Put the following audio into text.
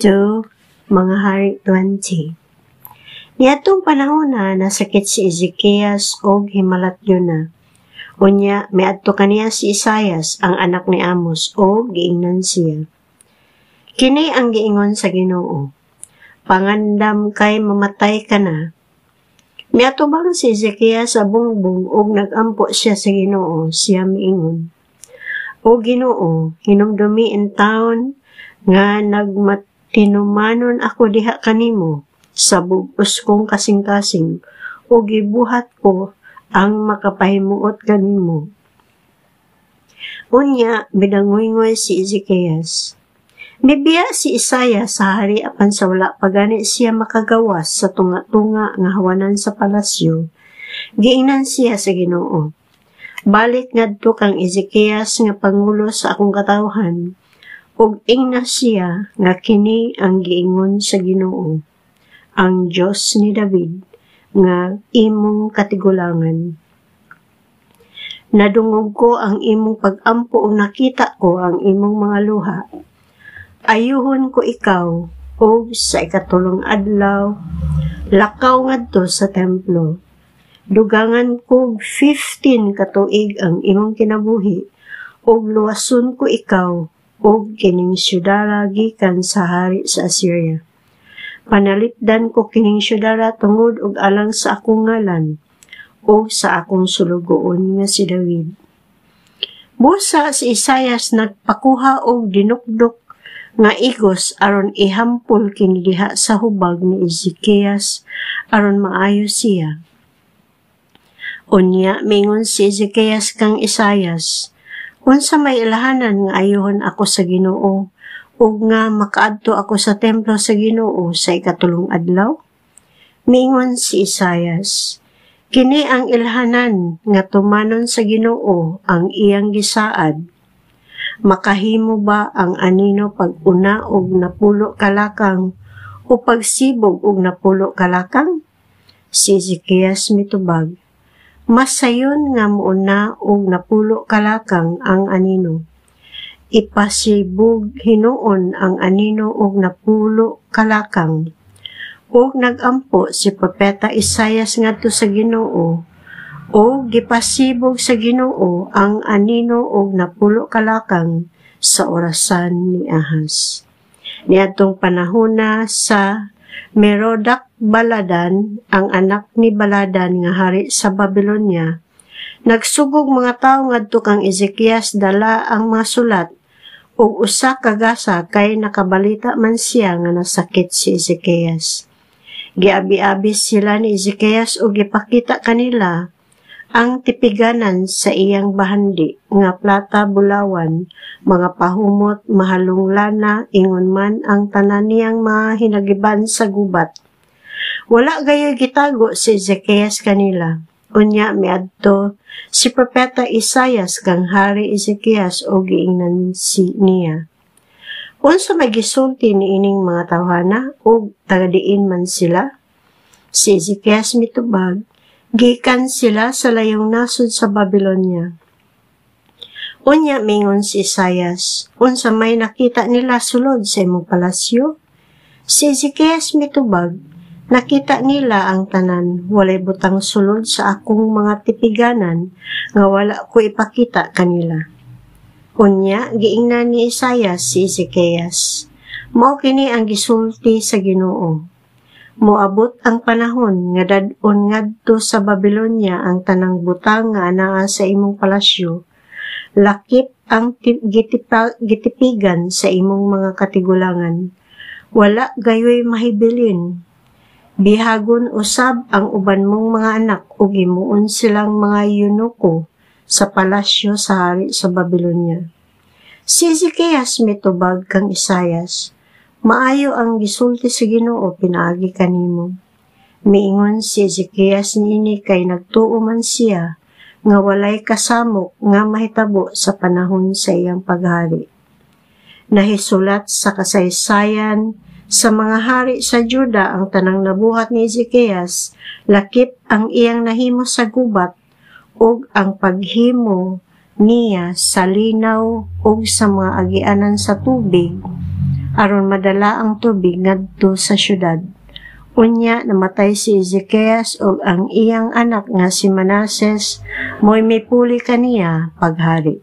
2 Mga Hari 20. Niadtong panahon na nasakit si Ezekias og himalatyo na. Unya, miadto kaniya si Isaias, ang anak ni Amos, o giingnan siya. Kini ang giingon sa Ginoo, pangandam kay mamatay ka na. Miadto bang si Ezekias sa bungbong og nagampo siya sa Ginoo, siya miingon, O Ginoo, hinumdumi in taon nga nagmatinumanon ako diha kanimo sa bugos kong kasing-kasing o gibuhat ko ang makapahimuot kanimo. Unya, bidangoy-ngoy si Ezekias. Mibiya si Isaias sa hari apan sa wala pagani siya makagawas sa tunga-tunga nga hawanan sa palasyo. Giingnan siya sa Ginoo. Balik ngadto kang Ezekias nga pangulo sa akong katawhan, ug ingna siya nga kini ang giingon sa Ginoo, ang Diyos ni David, nga imong katigulangan. Nadungog ko ang imong pag-ampo ug nakita ko ang imong mga luha. Ayuhon ko ikaw, ug sa ikatulong adlaw, lakaw ngadto sa templo. Dugangan ko 15 katuig ang imong kinabuhi, ug luwason ko ikaw, ug kining syudara gikan sa hari sa Assyria. Panalitdan ko kining syudara tungod og alang sa akong ngalan, o sa akong sulugoon nga si David. Busa si Isaias nagpakuha og dinukdok nga igos aron ihampol kini diha sa hubag ni Ezekias aron maayo siya. Unya mingon si Ezekias kang Isaias, unsa may ilahanan nga ayohon ako sa Ginoo ug nga makaadto ako sa templo sa Ginoo sa ikatulong adlaw? Mingon si Isaias, kini ang ilhanan nga tumanon sa Ginoo ang iyang gisaad. Makahimo ba ang anino pag-una og napulo kalakang o pagsibog og napulo kalakang? Si Ezekias mitubag, masayon nga muuna og napulo kalakang ang anino. Ipasibog hinuon ang anino og napulo kalakang. Og nagampo si Propeta Isaias ngadto sa Ginoo, o gipasibog sa Ginoo ang anino og napulo kalakang sa orasan ni Ahaz. Niadtong panahona sa Merodak Baladan, ang anak ni Baladan nga hari sa Babylonia, nagsugog mga tawo ngadto kang Ezekias dala ang mga sulat ug usa ka gasa kay nakabalita man siya nga nasakit si Ezekias. Giabi-abi sila ni Ezekias ug gipakita kanila ang tipiganan sa iyang bahandi nga plata bulawan, mga pahumot, mahalong lana, ingon man ang tanan niyang mga hinagiban sa gubat. Wala gayoy gitago si Ezekias kanila. Unya miadto si Propeta Isaias kang hari Ezekias o giingnan niya. Unsa may gisulti niining mga tawhana ug tagadiin man sila? Si Ezekias mitubag, gikan sila sa layong nasod sa Babylonia. Unya mingon si Isaias, unsa may nakita nila sulod sa imong palasyo? Si Ezekias mitubag, nakita nila ang tanan, walay butang sulod sa akong mga tipiganan, nga wala ko ipakita kanila. Unya, giingnan ni Isaias si Ezekias, mao kini ang gisulti sa Ginoo. Moabot ang panahon nga dad-on ngadto sa Babylonia ang tanang butang nga anaa sa imong palasyo. Lakip ang gitipigan sa imong mga katigulangan. Wala gayoy mahibilin. Bihagon usab ang uban mong mga anak ug gimuon silang mga eunuko sa palasyo sa hari sa Babylonia. Si Ezekias mitubag kang Isaias, maayo ang gisulti sa Ginoo pinaagi kanimo. Miingon si Ezekias niini kay nagtuo man siya nga walay kasamok nga mahitabo sa panahon sa iyang paghari. Nahisulat sa kasaysayan sa mga hari sa Juda ang tanang nabuhat ni Ezekias, lakip ang iyang nahimo sa gubat ug ang paghimo niya sa linaw ug sa mga agianan sa tubig aron madala ang tubig ngadto sa syudad. Unya namatay si Ezekias ug ang iyang anak nga si Manases mo'y mipuli kaniya paghari.